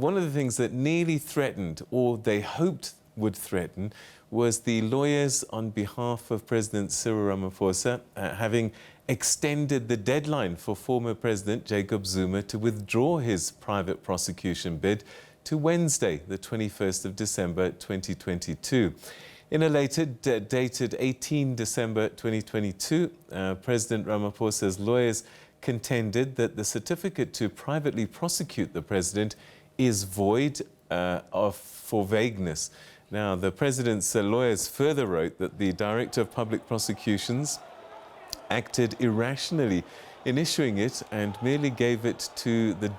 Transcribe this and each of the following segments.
one of the things that nearly threatened, or they hoped would threaten, was the lawyers on behalf of President Cyril Ramaphosa having extended the deadline for former President Jacob Zuma to withdraw his private prosecution bid to Wednesday, the 21st of December 2022. In a letter dated 18 December 2022, President Ramaphosa's lawyers contended that the certificate to privately prosecute the president is void for vagueness. Now, the president's lawyers further wrote that the Director of Public Prosecutions acted irrationally in issuing it and merely gave in to the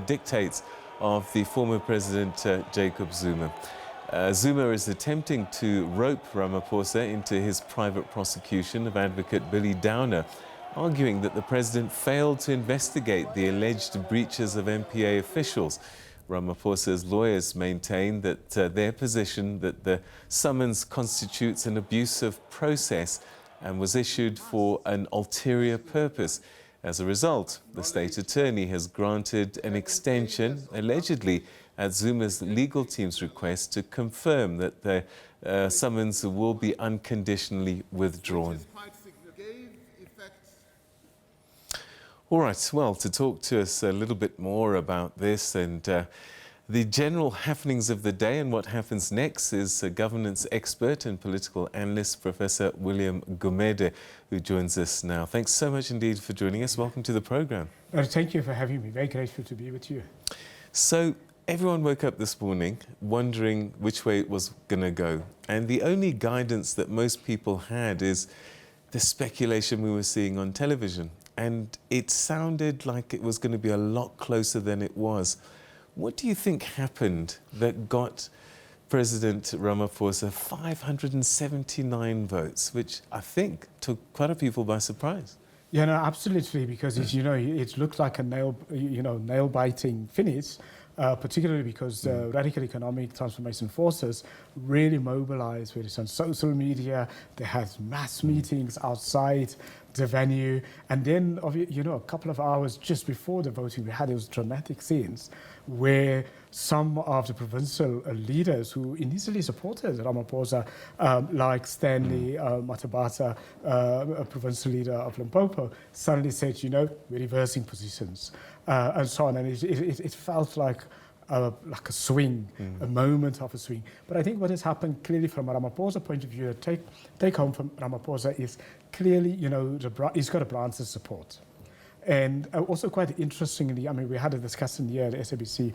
dictates of the former President Jacob Zuma. Zuma is attempting to rope Ramaphosa into his private prosecution of advocate Billy Downer, arguing that the president failed to investigate the alleged breaches of MPA officials. Ramaphosa's lawyers maintain that their position that the summons constitutes an abuse of process and was issued for an ulterior purpose. As a result, the state attorney has granted an extension, allegedly at Zuma's legal team's request, to confirm that the summons will be unconditionally withdrawn. All right, well, to talk to us a little bit more about this and the general happenings of the day and what happens next is governance expert and political analyst, Professor William Gumede, who joins us now. Thanks so much indeed for joining us. Welcome to the program. Thank you for having me. Very grateful to be with you. So everyone woke up this morning wondering which way it was going to go. And the only guidance that most people had is the speculation we were seeing on television. And it sounded like it was going to be a lot closer than it was. What do you think happened that got President Ramaphosa 579 votes, which I think took quite a few people by surprise? Yeah, no, absolutely, because as you know, it looked like a nail-biting finish, particularly because radical economic transformation forces really mobilized, whether it's on social media, they had mass meetings outside the venue, and then, a couple of hours just before the voting, we had those dramatic scenes where some of the provincial leaders who initially supported Ramaphosa, like Stanley Matabata, a provincial leader of Limpopo, suddenly said, we're reversing positions, and so on. And it felt like a swing, a moment of a swing. But I think what has happened clearly from a Ramaphosa point of view, the take home from Ramaphosa is clearly, he's got a branch's support. And also quite interestingly, we had a discussion here at SABC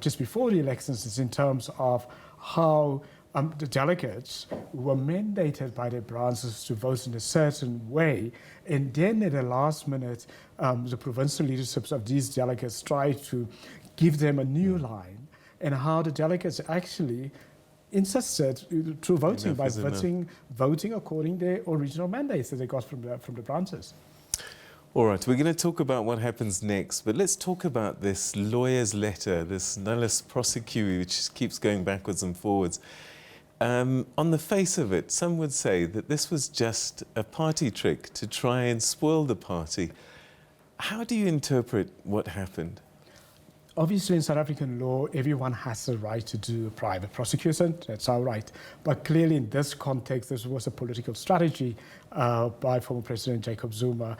just before the elections is in terms of how the delegates were mandated by their branches to vote in a certain way. And then at the last minute, the provincial leaderships of these delegates tried to give them a new line, and how the delegates actually insisted through voting by voting according to their original mandates that they got from the branches. All right, we're going to talk about what happens next, but let's talk about this lawyer's letter, this Analyst prosecute, which keeps going backwards and forwards. On the face of it, some would say that this was just a party trick to try and spoil the party. How do you interpret what happened? Obviously, in South African law, everyone has the right to do a private prosecution. That's our right. But clearly, in this context, this was a political strategy by former President Jacob Zuma.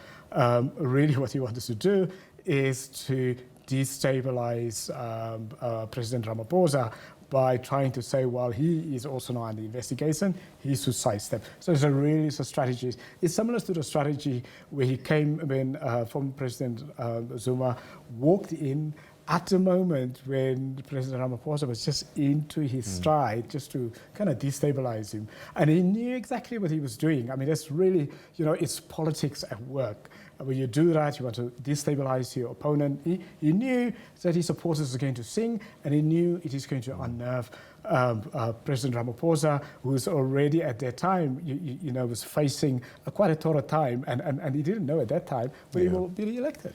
Really, what he wanted to do is to destabilize President Ramaphosa by trying to say, well, he is also now under investigation, he should sidestep. So it's a strategy. It's similar to the strategy where he came when former President Zuma walked in at the moment when President Ramaphosa was just into his stride, just to kind of destabilize him. And he knew exactly what he was doing. That's really, it's politics at work. When you do that, you want to destabilize your opponent. He knew that his supporters were going to sing, and he knew it is going to unnerve President Ramaphosa, who was already at that time, was facing quite a torrid time, and he didn't know at that time whether he will be re-elected.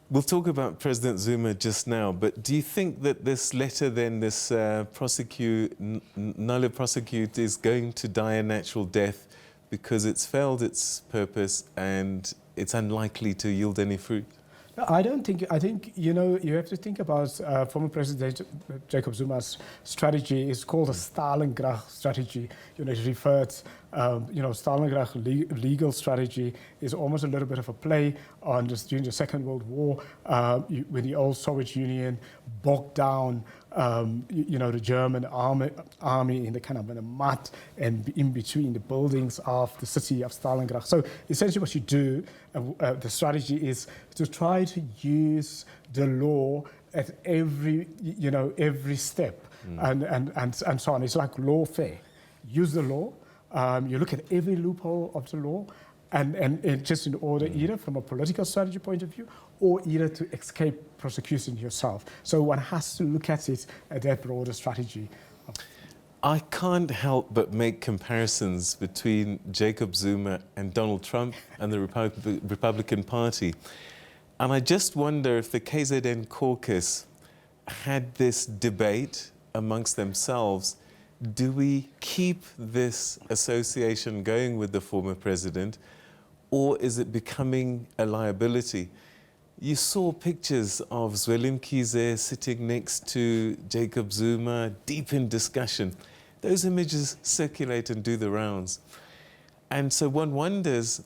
We'll talk about President Zuma just now, but do you think that this letter then, this nulla prosecute, is going to die a natural death because it's failed its purpose and it's unlikely to yield any fruit? I think, you know, you have to think about former President Jacob Zuma's strategy. It's called a Stalingrad strategy. You know, it referred, you know, Stalingrad legal strategy is almost a little bit of a play on just during the Second World War, when the old Soviet Union bogged down, you know, the German army in the kind of in the mud and in between the buildings of the city of Stalingrad. So essentially what you do, the strategy is to try to use the law at every, you know, every step and so on. It's like lawfare. Use the law. You look at every loophole of the law and just in order either from a political strategy point of view or either to escape prosecution yourself. So one has to look at it at that broader strategy. I can't help but make comparisons between Jacob Zuma and Donald Trump and the Republican Party. And I just wonder if the KZN caucus had this debate amongst themselves. Do we keep this association going with the former president, or is it becoming a liability? You saw pictures of Zweli Mkhize sitting next to Jacob Zuma, deep in discussion. Those images circulate and do the rounds. And so one wonders,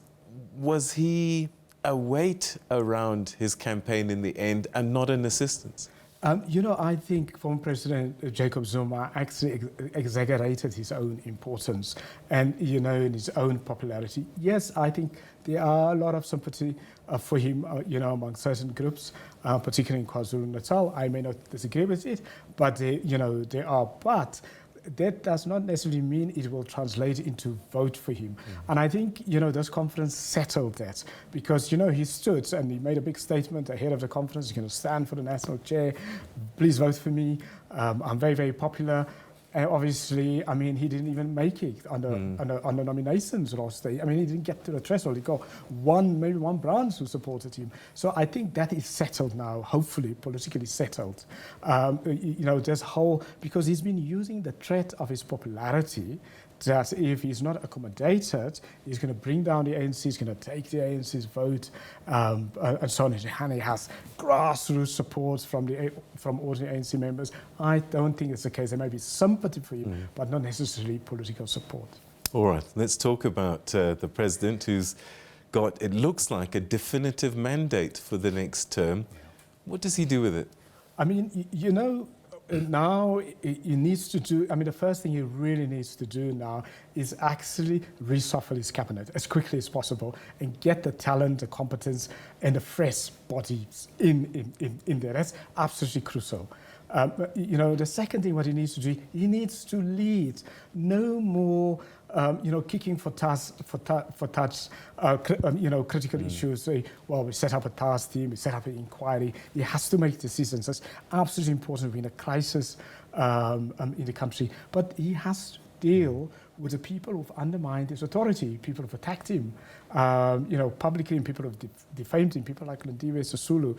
was he a weight around his campaign in the end and not an assistance? You know, I think former President Jacob Zuma actually exaggerated his own importance and, you know, his own popularity. Yes, I think there are a lot of sympathy for him, you know, among certain groups, particularly in KwaZulu-Natal. I may not disagree with it, but, you know, there are. But that does not necessarily mean it will translate into vote for him. And I think, you know, this conference settled that because, you know, he stood and he made a big statement ahead of the conference. He's going to stand for the national chair. Please vote for me. I'm very, very popular. And obviously, I mean, he didn't even make it on the nominations last day. I mean, he didn't get to the threshold. He got maybe one branch who supported him. So I think that is settled now, hopefully politically settled. You know, this whole, because he's been using the threat of his popularity that if he's not accommodated, he's going to bring down the ANC, he's going to take the ANC's vote, and so on. And he has grassroots support from ordinary ANC members. I don't think it's the case. There may be sympathy for him, but not necessarily political support. All right, let's talk about the president who's got, it looks like, a definitive mandate for the next term. What does he do with it? I mean, you know, now he needs to do, I mean, the first thing he really needs to do now is actually reshuffle his cabinet as quickly as possible and get the talent, the competence, and the fresh bodies in there. That's absolutely crucial. You know, the second thing what he needs to do, he needs to lead. No more, you know, kicking for touch, you know, critical issues. Say, well, we set up a task team, we set up an inquiry. He has to make decisions. That's absolutely important in a crisis in the country. But he has to deal with the people who've undermined his authority, people who've attacked him, you know, publicly, and people who've defamed him, people like Lindiwe Sisulu.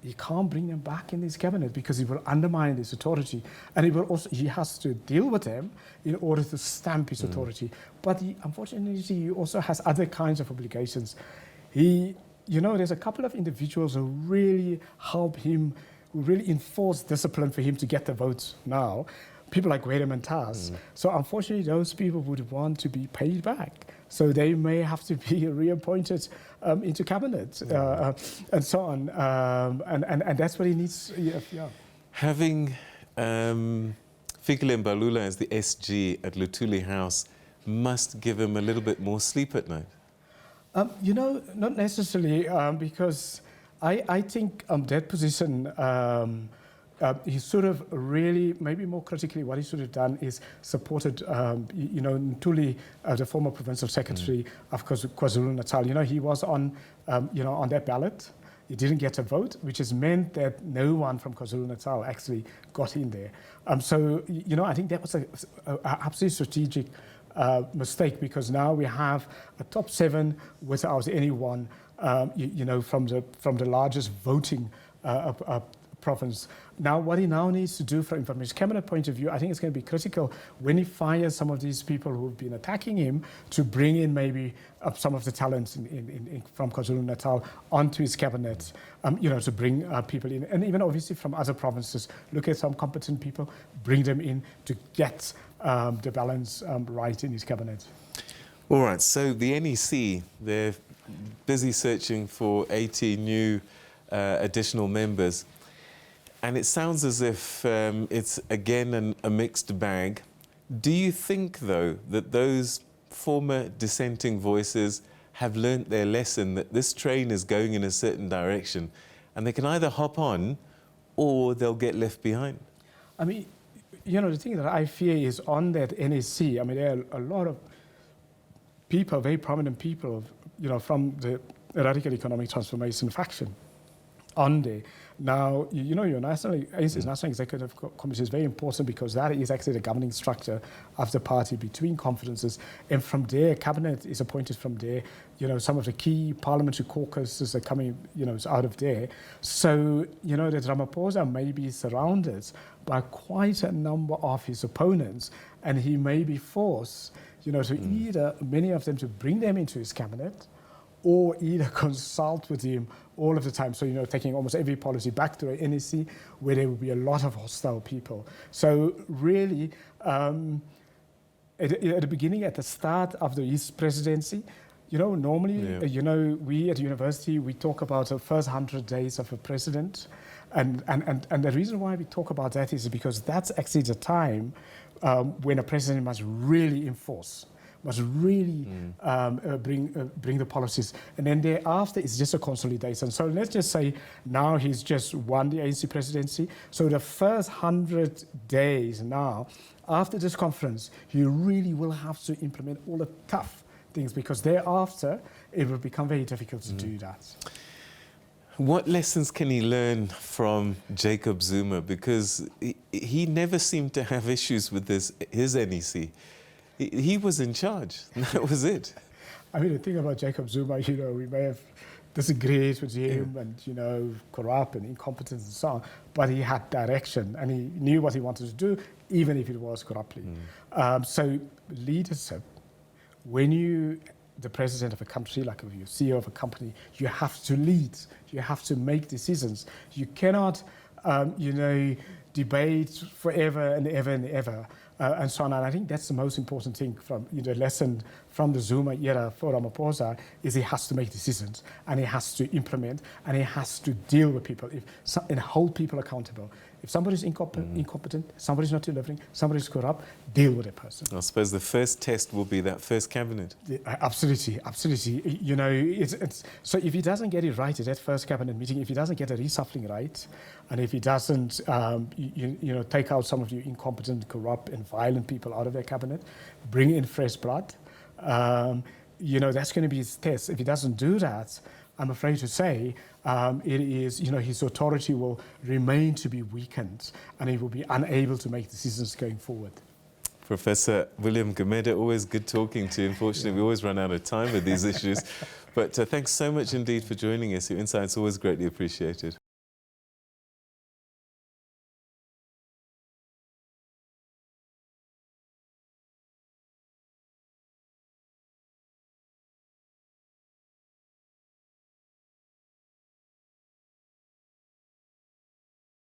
He can't bring them back in his cabinet because he will undermine his authority. And he has to deal with them in order to stamp his authority. But unfortunately, he also has other kinds of obligations. You know, there's a couple of individuals who really help him, who really enforce discipline for him to get the votes now. People like Gumede and Tas. So unfortunately, those people would want to be paid back. So they may have to be reappointed into cabinet and so on. And that's what he needs. Yeah. Having Fikile Mbalula as the SG at Luthuli House must give him a little bit more sleep at night. You know, not necessarily, because I think that position, he sort of really, maybe more critically, what he should have done is supported, you know, Ntuli, the former provincial secretary of KwaZulu-Natal. You know, he was on, you know, on that ballot. He didn't get a vote, which has meant that no one from KwaZulu-Natal actually got in there. So, you know, I think that was an absolutely strategic mistake, because now we have a top 7 without anyone, you know, from the largest voting province. Now, what he now needs to do from information cabinet point of view, I think it's going to be critical when he fires some of these people who've been attacking him to bring in maybe some of the talents from KwaZulu-Natal onto his cabinet, to bring people in. And even obviously from other provinces, look at some competent people, bring them in to get the balance right in his cabinet. All right, so the NEC, they're busy searching for 80 new additional members. And it sounds as if it's, again, a mixed bag. Do you think, though, that those former dissenting voices have learnt their lesson, that this train is going in a certain direction, and they can either hop on or they'll get left behind? I mean, the thing that I fear is on that NEC, I mean, there are a lot of people, very prominent people, from the Radical Economic Transformation faction on there. Now, your National Executive Committee is very important because that is actually the governing structure of the party between conferences. And from there, cabinet is appointed from there. Some of the key parliamentary caucuses are coming, out of there. So, that Ramaphosa may be surrounded by quite a number of his opponents, and he may be forced, to either, many of them, to bring them into his cabinet, or either consult with him all of the time. So, taking almost every policy back to a NEC where there will be a lot of hostile people. So really, at the beginning, at the start of his presidency, normally, we at university, we talk about the first 100 days of a president. And the reason why we talk about that is because that's actually the time when a president must really enforce, must really bring the policies. And then thereafter, it's just a consolidation. So let's just say now he's just won the ANC presidency. So the first 100 days now, after this conference, he really will have to implement all the tough things, because thereafter, it will become very difficult to do that. What lessons can he learn from Jacob Zuma? Because he never seemed to have issues with his NEC. He was in charge. That was it. I mean, the thing about Jacob Zuma, we may have disagreed with him and, corrupt and incompetent and so on, but he had direction and he knew what he wanted to do, even if it was corruptly. So leadership, when you the president of a country, like if you're CEO of a company, you have to lead. You have to make decisions. You cannot, debate forever and ever and ever. And so on. And I think that's the most important thing from the lesson from the Zuma era for Ramaphosa is he has to make decisions and he has to implement and he has to deal with people and hold people accountable. If somebody's incompetent, somebody's not delivering, somebody's corrupt, deal with that person. I suppose the first test will be that first cabinet. Yeah, absolutely. So if he doesn't get it right at that first cabinet meeting, if he doesn't get the reshuffling right, and if he doesn't, take out some of the incompetent, corrupt, and violent people out of their cabinet, bring in fresh blood, that's going to be his test. If he doesn't do that, I'm afraid to say, it is, his authority will remain to be weakened and he will be unable to make decisions going forward. Professor William Gumede, always good talking to you. Unfortunately, we always run out of time with these issues. But thanks so much indeed for joining us. Your insights always greatly appreciated.